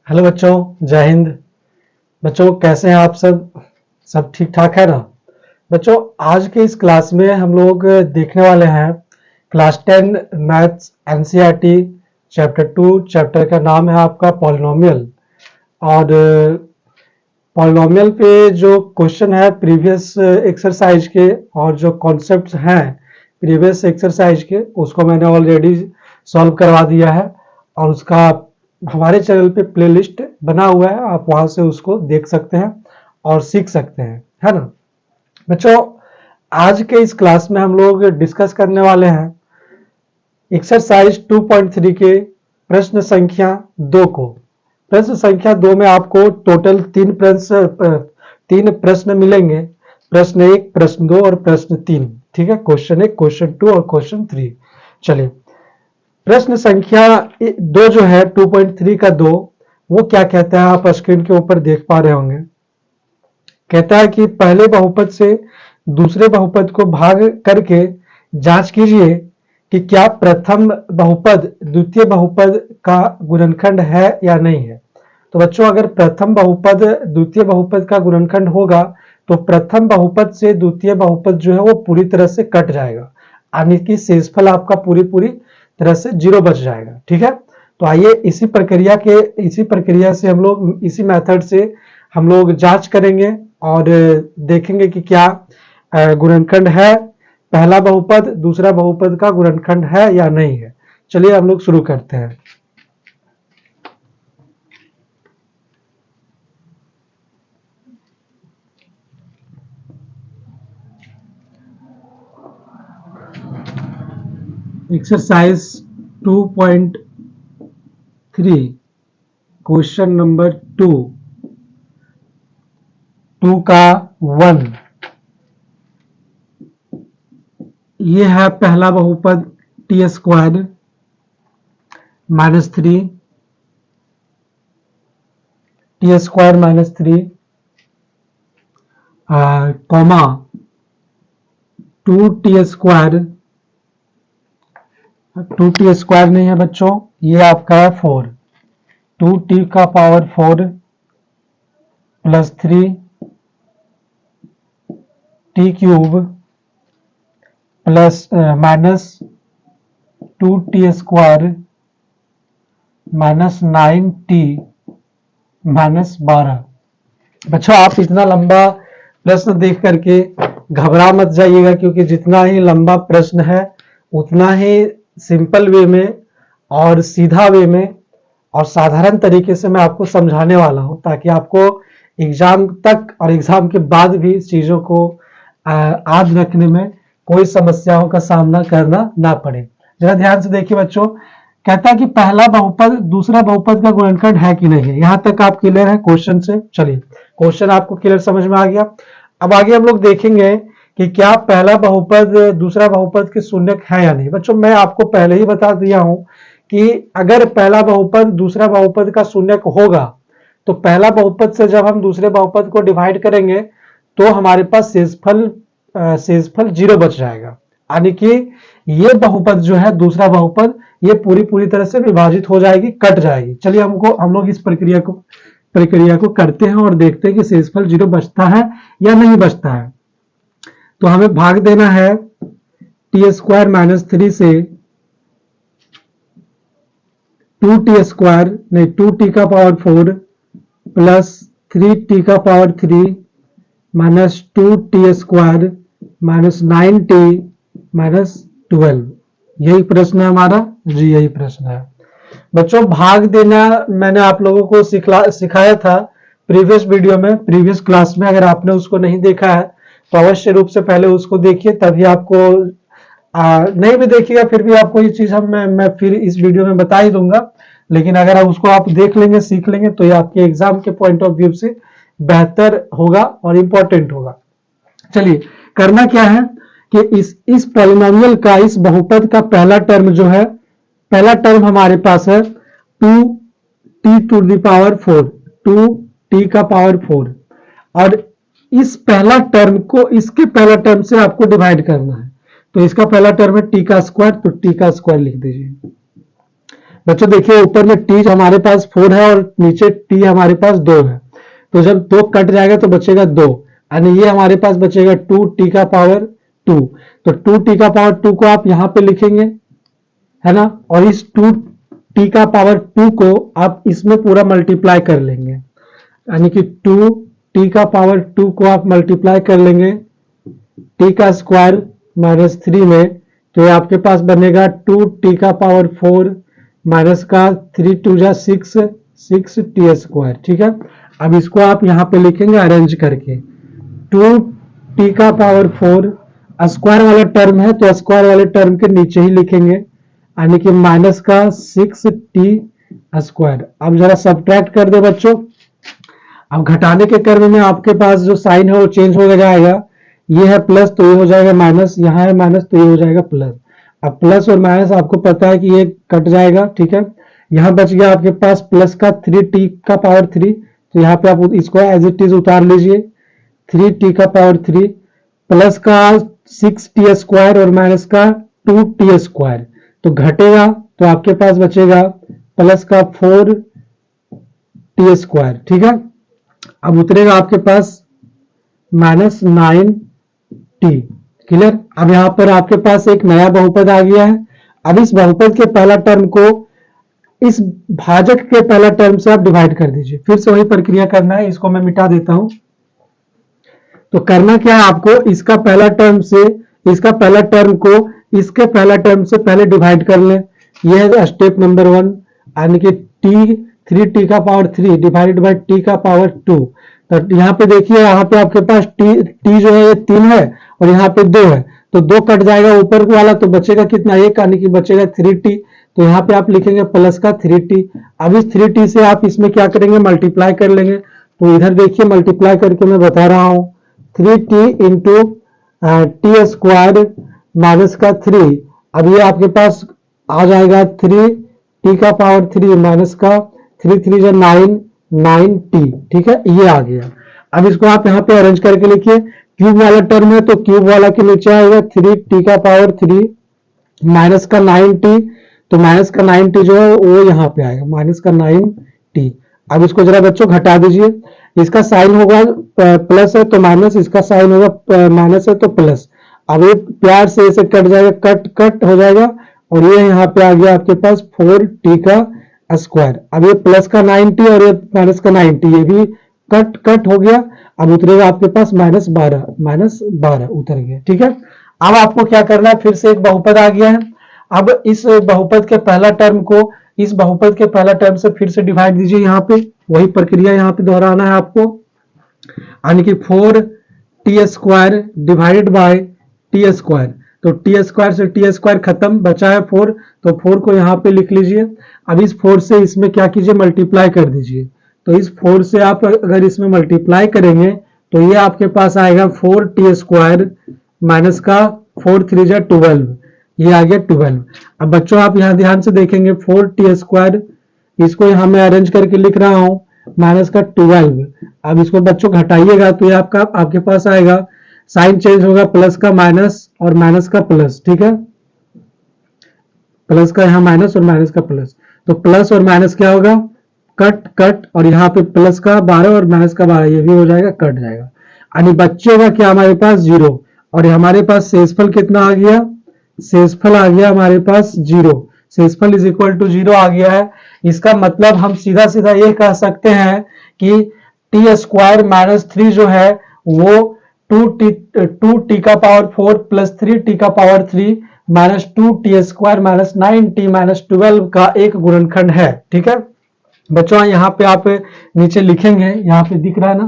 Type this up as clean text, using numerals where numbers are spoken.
Hello बच्चों, जय हिंद। बच्चों कैसे हैं आप सब ठीक ठाक है ना। बच्चों आज के इस क्लास में हम लोग देखने वाले हैं class 10 maths NCERT chapter 2। Chapter का नाम है आपका पॉलिनोमियल। और पॉलिनोमियल पे जो क्वेश्चन है प्रीवियस एक्सरसाइज के और जो कॉन्सेप्ट्स हैं प्रीवियस एक्सरसाइज के, उसको मैंने ऑलरेडी सॉल्व करवा दिया है और उसका हमारे चैनल पे प्लेलिस्ट बना हुआ है, आप वहां से उसको देख सकते हैं और सीख सकते हैं, है ना। बच्चों आज के इस क्लास में हम लोग डिस्कस करने वाले हैं एक्सरसाइज 2.3 के प्रश्न संख्या 2 को। प्रश्न संख्या 2 में आपको टोटल तीन प्रश्न मिलेंगे। प्रश्न 1, प्रश्न 2 और प्रश्न 3। ठीक है, क्वेश्चन 1, क्वेश्चन 2 और क्वेश्चन 3। चलिए प्रश्न संख्या 2 जो है 2.3 का 2, वो क्या कहता है आप स्क्रीन के ऊपर देख पा रहे होंगे। कहता है कि पहले बहुपद से दूसरे बहुपद को भाग करके जांच कीजिए कि क्या प्रथम बहुपद द्वितीय बहुपद का गुणनखंड है या नहीं है। तो बच्चों अगर प्रथम बहुपद द्वितीय बहुपद का गुणनखंड होगा तो प्रथम बहुपद से द्वितीय बहुपद जो है वो पूरी तरह से कट जाएगा, यानी कि शेषफल आपका पूरी तरह से 0 बच जाएगा। ठीक है, तो आइए इसी प्रक्रिया से हम लोग इसी मेथड से हम लोग जांच करेंगे और देखेंगे कि क्या गुणनखंड है, पहला बहुपद दूसरा बहुपद का गुणनखंड है या नहीं है। चलिए हम लोग शुरू करते हैं। एक्सरसाइज 2.3 क्वेश्चन नंबर 2 का 1। ये है पहला बहुपद T square -3, T square -3 comma 2t square. 2t square नहीं है बच्चों, ये आपका है 4, 2t का power 4 plus 3t cube plus minus 2t square minus 9t minus 12। बच्चों आप इतना लंबा प्रश्न देख करके घबरा मत जाइएगा, क्योंकि जितना ही लंबा प्रश्न है उतना ही सिंपल वे में और सीधा वे में और साधारण तरीके से मैं आपको समझाने वाला हूं, ताकि आपको एग्जाम तक और एग्जाम के बाद भी इस चीजों को याद रखने में कोई समस्याओं का सामना करना ना पड़े। जरा ध्यान से देखिए बच्चों, कहता है कि पहला बहुपद दूसरा बहुपद का गुणनखंड है कि नहीं है। यहां तक आप क्लियर है क्वेश्चन से। चलिए क्वेश्चन आपको क्लियर समझ में आ गया। अब आगे हम लोग देखेंगे कि क्या पहला बहुपद दूसरा बहुपद के शून्यक है या नहीं। बच्चों मैं आपको पहले ही बता दिया हूं कि अगर पहला बहुपद दूसरा बहुपद का शून्यक होगा तो पहला बहुपद से जब हम दूसरे बहुपद को डिवाइड करेंगे तो हमारे पास शेषफल 0 बच जाएगा, यानी कि ये बहुपद जो है दूसरा बहुपद ये पूरी तरह से विभाजित हो जाएगी, कट जाएगी। चलिए हम लोग इस प्रक्रिया को करते हैं और देखते हैं कि शेषफल 0 बचता है या नहीं बचता है। तो हमें भाग देना है टी स्क्वायर -3 से 2t स्क्वायर नहीं 2t का पावर 4 प्लस 3t का power 3 minus 2t square minus 9t minus 12। यही प्रश्न है हमारा जी, यही प्रश्न है। बच्चों भाग देना मैंने आप लोगों को सिखाया था प्रीवियस वीडियो में, प्रीवियस क्लास में। अगर आपने उसको नहीं देखा है तो अवश्य रूप से पहले उसको देखिए, तभी आपको नहीं भी देखिएगा फिर भी आपको ये चीज मैं फिर इस वीडियो में बता ही दूंगा। लेकिन अगर उसको आप देख लेंगे सीख लेंगे तो ये आपके एग्जाम के पॉइंट ऑफ व्यू से बेहतर होगा और इंपॉर्टेंट होगा। चलिए करना क्या है कि इस पॉलिनोमियल का, इस बहुपद का पहला टर्म जो है, पहला टर्म हमारे पास है 2t to the power 4, 2t का पावर 4, और इस पहला टर्म को इसके पहला टर्म से आपको डिवाइड करना है। तो इसका पहला टर्म है टी का स्क्वायर, तो टी का स्क्वायर लिख दीजिए। बच्चों देखिए ऊपर में t हमारे पास 4 है और नीचे t हमारे पास 2 है, तो जब 2 कट जाएगा तो बचेगा 2, यानी ये हमारे पास बचेगा 2t का पावर 2। तो 2t का पावर 2 को आप यहाँ पे लिखेंगे, है ना, और इस 2t का पावर 2 को आप इसमें पूरा मल्टीप्लाई कर लेंगे, यानी कि 2t का पावर 2 को आप मल्टीप्लाई कर लेंगे t का स्क्वायर माइनस 3 में, तो ये आपके पास बनेगा 2t का पावर 4 माइनस का 3 2 जा 6 स्क्वायर। ठीक है, अब इसको आप यहाँ पे लिखेंगे अरेंज करके, 2t का पावर 4 स्क्वायर वाला टर्म है तो स्क्वायर वाले टर्म के नीचे ही लिखेंगे, यानी कि माइनस का 6t स्क्वायर। अब जरा सब्ट्रैक्ट कर दे बच्चों। अब घटाने के क्रम में आपके पास जो साइन है वो चेंज हो जाएगा, ये है प्लस तो ये हो जाएगा माइनस, यहाँ है माइनस तो ये हो जाएगा प्लस। अब प्लस और माइनस आपको पता है कि ये कट जाएगा, ठीक है। यहाँ बच गया आपके पास प्लस का 3t का पावर 3, तो यहाँ पे आप इसको एज इट इज उतार लीजिए, 3t का पावर 3 प्लस का 6t स्क्वायर और माइनस का 2t स्क्वायर, तो घटेगा तो आपके पास बचेगा प्लस का 4t स्क्वायर। ठीक है, अब उतरेगा आपके पास माइनस 9t। क्लियर। अब यहां पर आपके पास एक नया बहुपद आ गया है। अब इस बहुपद के पहला टर्म को इस भाजक के पहला टर्म से आप डिवाइड कर दीजिए, फिर से वही प्रक्रिया करना है। इसको मैं मिटा देता हूं। तो करना क्या है आपको, इसका पहला टर्म से इसका पहला टर्म को इसके पहला टर्म से पहले डिवाइड कर लें, यह है स्टेप नंबर 1, यानी कि t 3t का पावर 3 डिवाइडेड बाय t का पावर 2। तो यहाँ पे देखिए, यहाँ पे आपके पास t जो है ये 3 है और यहाँ पे 2 है, तो 2 कट जाएगा ऊपर वाला, तो बचेगा कितना, 1, यानी कि बचेगा 3t। तो यहाँ पे आप लिखेंगे प्लस का 3t। अब इस 3t से आप इसमें क्या करेंगे, मल्टीप्लाई कर लेंगे। तो इधर देखिए मल्टीप्लाई करके मैं बता रहा हूँ, 3t into T square minus का 3। अब ये आपके पास आ जाएगा 3t का पावर 3 माइनस का 3 3 जा 9t। ठीक है, ये आ गया। अब इसको आप यहाँ पे अरेंज करके लिखिए, क्यूब वाला टर्म है तो क्यूब वाला के नीचे आएगा 3t का पावर 3 माइनस का 9t, तो माइनस का 9t जो है वो यहाँ पे आएगा, माइनस का 9t। अब इसको जरा बच्चों घटा दीजिए, इसका साइन होगा प्लस है तो माइनस, इसका साइन होगा माइनस है तो प्लस। अब ये प्यार से इसे कट जाएगा, कट कट हो जाएगा, और ये यहाँ पे आ गया आपके पास 4t का स्क्वायर। अब ये प्लस का 9t और ये माइनस का 9t, ये भी कट कट हो गया। अब उतरेगा आपके पास -12 उतर गया। ठीक है, अब आपको क्या करना है, फिर से एक बहुपद आ गया है। अब इस बहुपद के पहला टर्म को इस बहुपद के पहला टर्म से फिर से डिवाइड दीजिए, यहाँ पे वही प्रक्रिया यहाँ पे दोहराना है आपको, यानी कि 4t square divided by t square. तो t स्क्वायर से t स्क्वायर खत्म, बचा है 4, तो 4 को यहाँ पे लिख लीजिए। अब इस 4 से इसमें क्या कीजिए, मल्टीप्लाई कर दीजिए। तो इस 4 से आप अगर इसमें मल्टीप्लाई करेंगे तो ये आपके पास आएगा 4t स्क्वायर माइनस का 4 3 जा 12, ये आ गया 12। अब बच्चों आप यहाँ ध्यान से देखेंगे, 4t स्क्वायर इसको यहाँ मैं अरेंज करके लिख रहा हूँ माइनस का 12। अब इसको बच्चों घटाइएगा तो ये आपके पास आएगा, साइन चेंज होगा, प्लस का माइनस और माइनस का प्लस। ठीक है, प्लस का यहाँ माइनस और माइनस का प्लस, तो प्लस और माइनस क्या होगा, कट कट, और यहाँ पे प्लस का 12 और माइनस का 12, ये भी हो जाएगा, कट जाएगा। यानी बच्चेगा क्या हमारे पास 0, और हमारे पास शेषफल कितना आ गया, शेषफल आ गया हमारे पास 0। शेषफल इज इक्वल टू 0 आ गया है। इसका मतलब हम सीधा सीधा ये कह सकते हैं कि t स्क्वायर माइनस 3 जो है वो 2t का पावर 4 प्लस 3t का power 3 minus 2t square minus 9t minus 12 का एक गुणनखंड है। ठीक है बच्चों, यहाँ पे आप नीचे लिखेंगे, यहाँ पे दिख रहा है ना।